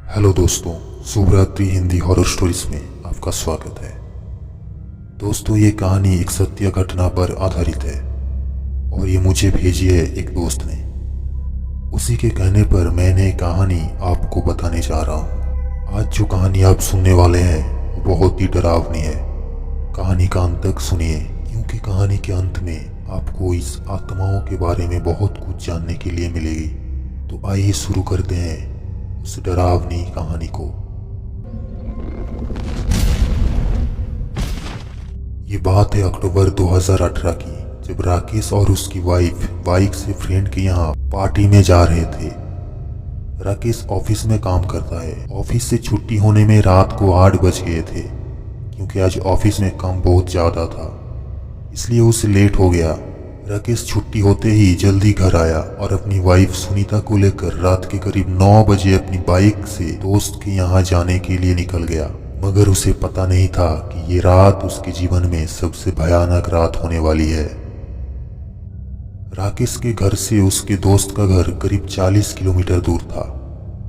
Hello दोस्तों, शुभरात्रि Hindi horror stories में आपका स्वागत है। दोस्तों, ये कहानी एक सत्य घटना पर आधारित है और ये मुझे भेजी है एक दोस्त ने। उसी के कहने पर मैंने कहानी आपको बताने जा रहा हूँ। आज जो कहानी आप सुनने वाले हैं वो बहुत ही डरावनी है। कहानी का अंत तक सुनिए, क्योंकि कहानी के अंत में आपको इस आत्माओं के बारे में बहुत कुछ जानने के लिए मिलेगी। तो आइए शुरू करते हैं उस डरावनी कहानी को। ये बात है अक्टूबर 2018 की, जब राकेश और उसकी वाइफ बाइक से फ्रेंड के यहाँ पार्टी में जा रहे थे। राकेश ऑफिस में काम करता है। ऑफिस से छुट्टी होने में रात को 8 बज गए थे, क्योंकि आज ऑफिस में काम बहुत ज्यादा था, इसलिए उसे लेट हो गया। राकेश छुट्टी होते ही जल्दी घर आया और अपनी वाइफ सुनीता को लेकर रात के करीब 9 बजे अपनी बाइक से दोस्त के यहाँ जाने के लिए निकल गया। मगर उसे पता नहीं था कि ये रात उसके जीवन में सबसे भयानक रात होने वाली है। राकेश के घर से उसके दोस्त का घर करीब 40 किलोमीटर दूर था,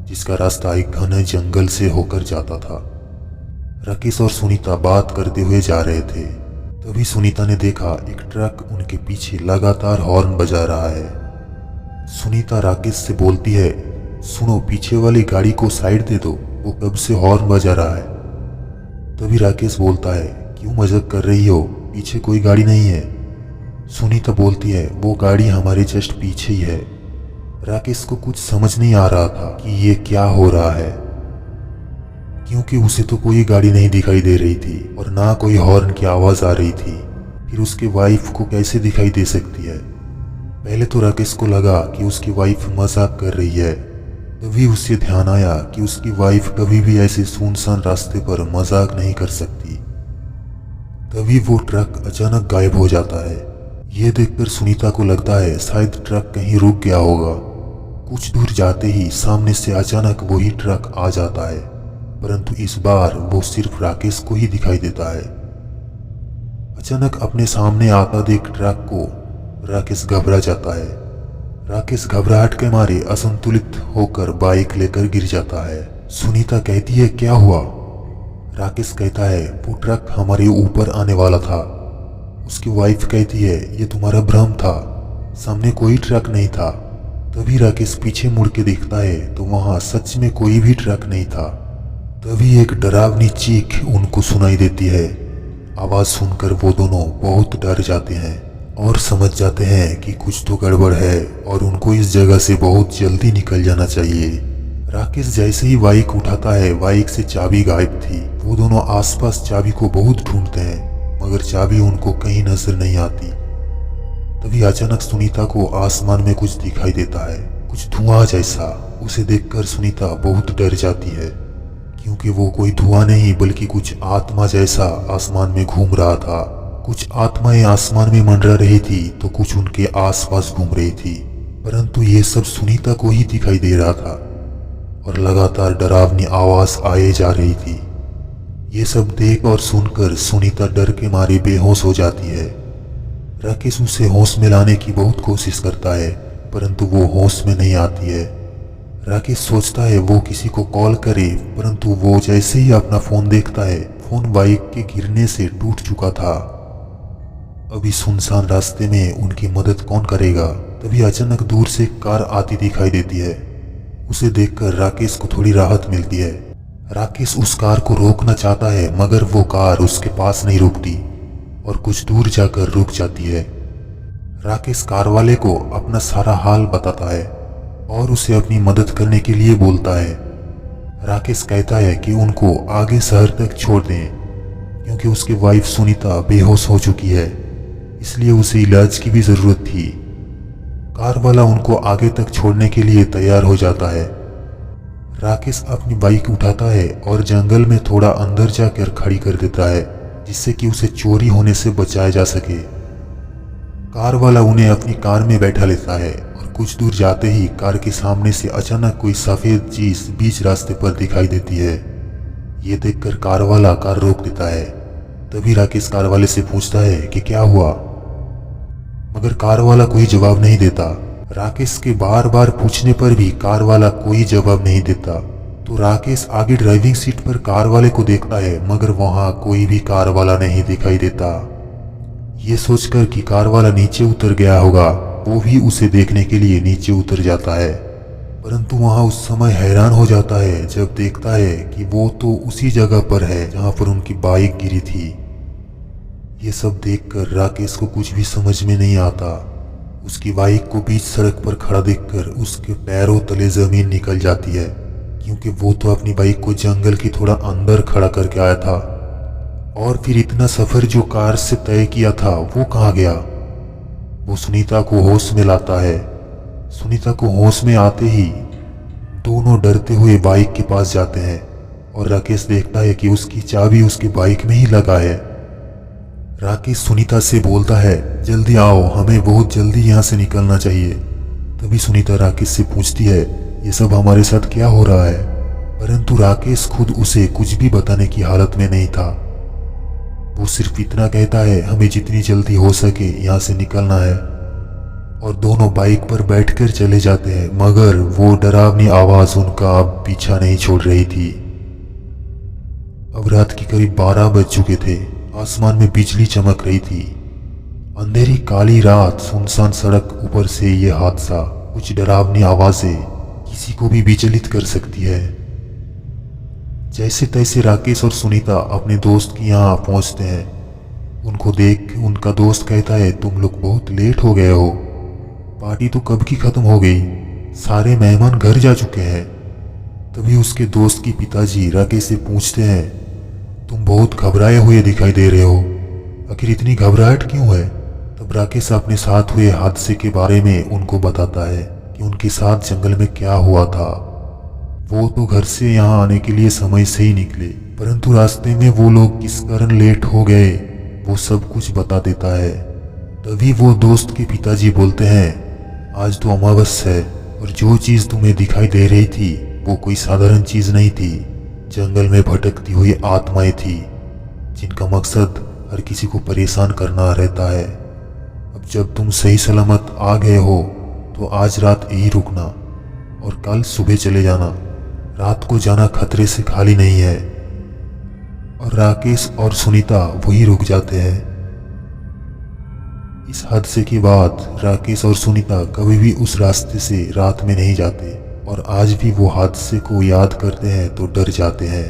जिसका रास्ता एक घने जंगल से होकर जाता था। राकेश और सुनीता बात करते हुए जा रहे थे। तभी सुनीता ने देखा एक ट्रक उनके पीछे लगातार हॉर्न बजा रहा है। सुनीता राकेश से बोलती है, सुनो, पीछे वाली गाड़ी को साइड दे दो, वो कब से हॉर्न बजा रहा है। तभी राकेश बोलता है, क्यों मजाक कर रही हो, पीछे कोई गाड़ी नहीं है। सुनीता बोलती है, वो गाड़ी हमारे जस्ट पीछे ही है। राकेश को कुछ समझ नहीं आ रहा था कि ये क्या हो रहा है, क्योंकि उसे तो कोई गाड़ी नहीं दिखाई दे रही थी और ना कोई हॉर्न की आवाज आ रही थी। फिर उसकी वाइफ को कैसे दिखाई दे सकती है। पहले तो राकेश को लगा कि उसकी वाइफ मजाक कर रही है। तभी उसे ध्यान आया कि उसकी वाइफ कभी भी ऐसे सुनसान रास्ते पर मजाक नहीं कर सकती। तभी वो ट्रक अचानक गायब हो जाता है। ये देखकर सुनीता को लगता है शायद ट्रक कहीं रुक गया होगा। कुछ दूर जाते ही सामने से अचानक वही ट्रक आ जाता है, परंतु इस बार वो सिर्फ राकेश को ही दिखाई देता है। अचानक अपने सामने आता देख ट्रक को राकेश घबरा जाता है। राकेश घबराहट के मारे असंतुलित होकर बाइक लेकर गिर जाता है। सुनीता कहती है, क्या हुआ। राकेश कहता है, वो ट्रक हमारे ऊपर आने वाला था। उसकी वाइफ कहती है, ये तुम्हारा भ्रम था, सामने कोई ट्रक नहीं था। तभी राकेश पीछे मुड़ के देखता है तो वहां सच में कोई भी ट्रक नहीं था। तभी एक डरावनी चीख उनको सुनाई देती है। आवाज सुनकर वो दोनों बहुत डर जाते हैं और समझ जाते हैं कि कुछ तो गड़बड़ है और उनको इस जगह से बहुत जल्दी निकल जाना चाहिए। राकेश जैसे ही बाइक उठाता है, बाइक से चाबी गायब थी। वो दोनों आसपास चाबी को बहुत ढूंढते हैं, मगर चाबी उनको कहीं नजर नहीं आती। तभी अचानक सुनीता को आसमान में कुछ दिखाई देता है, कुछ धुआं जैसा। उसे देखकर सुनीता बहुत डर जाती है, क्योंकि वो कोई धुआं नहीं बल्कि कुछ आत्मा जैसा आसमान में घूम रहा था। कुछ आत्माएं आसमान में मंडरा रही थी तो कुछ उनके आसपास घूम रही थी, परंतु ये सब सुनीता को ही दिखाई दे रहा था और लगातार डरावनी आवाज आए जा रही थी। ये सब देख और सुनकर सुनीता डर के मारे बेहोश हो जाती है। राकेश उसे होश में लाने की बहुत कोशिश करता है, परंतु वो होश में नहीं आती है। राकेश सोचता है वो किसी को कॉल करे, परंतु वो जैसे ही अपना फोन देखता है, फोन बाइक के गिरने से टूट चुका था। अभी सुनसान रास्ते में उनकी मदद कौन करेगा। तभी अचानक दूर से एक कार आती दिखाई देती है। उसे देखकर राकेश को थोड़ी राहत मिलती है। राकेश उस कार को रोकना चाहता है, मगर वो कार उसके पास नहीं रुकती और कुछ दूर जाकर रुक जाती है। राकेश कार वाले को अपना सारा हाल बताता है और उसे अपनी मदद करने के लिए बोलता है। राकेश कहता है कि उनको आगे शहर तक छोड़ दें, क्योंकि उसकी वाइफ सुनीता बेहोश हो चुकी है, इसलिए उसे इलाज की भी जरूरत थी। कार वाला उनको आगे तक छोड़ने के लिए तैयार हो जाता है। राकेश अपनी बाइक उठाता है और जंगल में थोड़ा अंदर जाकर खड़ी कर देता है, जिससे कि उसे चोरी होने से बचाया जा सके। कार वाला उन्हें अपनी कार में बैठा लेता है और कुछ दूर जाते ही कार के सामने से अचानक कोई सफेद चीज बीच रास्ते पर दिखाई देती है। ये देखकर कार वाला कार रोक देता है। तभी राकेश कार वाले से पूछता है कि क्या हुआ, मगर कार वाला कोई जवाब नहीं देता। राकेश के बार बार पूछने पर भी कार वाला कोई जवाब नहीं देता। तो राकेश आगे ड्राइविंग सीट पर कार वाले को देखता है, मगर वहां कोई भी कार वाला नहीं दिखाई देता। ये सोचकर कि कार वाला नीचे उतर गया होगा, वो भी उसे देखने के लिए नीचे उतर जाता है। परंतु वहां उस समय हैरान हो जाता है जब देखता है कि वो तो उसी जगह पर है जहां पर उनकी बाइक गिरी थी। ये सब देखकर राकेश को कुछ भी समझ में नहीं आता। उसकी बाइक को बीच सड़क पर खड़ा देखकर उसके पैरों तले जमीन निकल जाती है, क्योंकि वो तो अपनी बाइक को जंगल के थोड़ा अंदर खड़ा करके आया था। और फिर इतना सफर जो कार से तय किया था वो कहाँ गया। वो सुनीता को होश में लाता है। सुनीता को होश में आते ही दोनों डरते हुए बाइक के पास जाते हैं और राकेश देखता है कि उसकी चाबी उसकी बाइक में ही लगा है। राकेश सुनीता से बोलता है, जल्दी आओ, हमें बहुत जल्दी यहाँ से निकलना चाहिए। तभी सुनीता राकेश से पूछती है, ये सब हमारे साथ क्या हो रहा है। परंतु राकेश खुद उसे कुछ भी बताने की हालत में नहीं था। वो सिर्फ इतना कहता है, हमें जितनी जल्दी हो सके यहाँ से निकलना है। और दोनों बाइक पर बैठकर चले जाते हैं, मगर वो डरावनी आवाज उनका अब पीछा नहीं छोड़ रही थी। अब रात के करीब 12 बज चुके थे। आसमान में बिजली चमक रही थी। अंधेरी काली रात, सुनसान सड़क, ऊपर से ये हादसा, कुछ डरावनी आवाजें किसी को भी विचलित कर सकती है। जैसे तैसे राकेश और सुनीता अपने दोस्त के यहाँ पहुंचते हैं। उनको देख उनका दोस्त कहता है, तुम लोग बहुत लेट हो गए हो, पार्टी तो कब की खत्म हो गई, सारे मेहमान घर जा चुके हैं। तभी उसके दोस्त की पिताजी राकेश से पूछते हैं, तुम बहुत घबराए हुए दिखाई दे रहे हो, आखिर इतनी घबराहट क्यों है। तब राकेश अपने साथ हुए हादसे के बारे में उनको बताता है कि उनके साथ जंगल में क्या हुआ था। वो तो घर से यहाँ आने के लिए समय से ही निकले, परंतु रास्ते में वो लोग किस कारण लेट हो गए वो सब कुछ बता देता है। तभी वो दोस्त के पिताजी बोलते हैं, आज तो अमावस है और जो चीज तुम्हें दिखाई दे रही थी वो कोई साधारण चीज नहीं थी। जंगल में भटकती हुई आत्माएं थी, जिनका मकसद हर किसी को परेशान करना रहता है। अब जब तुम सही सलामत आ गए हो तो आज रात यही रुकना और कल सुबह चले जाना। रात को जाना खतरे से खाली नहीं है। और राकेश और सुनीता वही रुक जाते हैं। इस हादसे के बाद राकेश और सुनीता कभी भी उस रास्ते से रात में नहीं जाते और आज भी वो हादसे को याद करते हैं तो डर जाते हैं।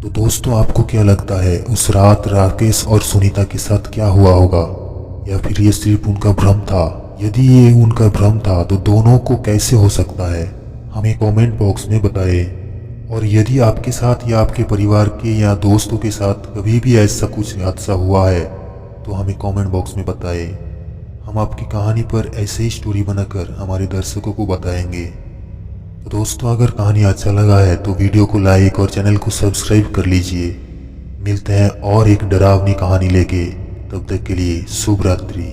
तो दोस्तों, आपको क्या लगता है उस रात राकेश और सुनीता के साथ क्या हुआ होगा, या फिर ये सिर्फ उनका भ्रम था। यदि ये उनका भ्रम था तो दोनों को कैसे हो सकता है, हमें कमेंट बॉक्स में बताएं। और यदि आपके साथ या आपके परिवार के या दोस्तों के साथ कभी भी ऐसा कुछ हादसा हुआ है तो हमें कमेंट बॉक्स में बताएं। हम आपकी कहानी पर ऐसे ही स्टोरी बनाकर हमारे दर्शकों को बताएंगे। तो दोस्तों, अगर कहानी अच्छा लगा है तो वीडियो को लाइक और चैनल को सब्सक्राइब कर लीजिए। मिलते हैं और एक डरावनी कहानी लेके, तब तक के लिए शुभ रात्रि।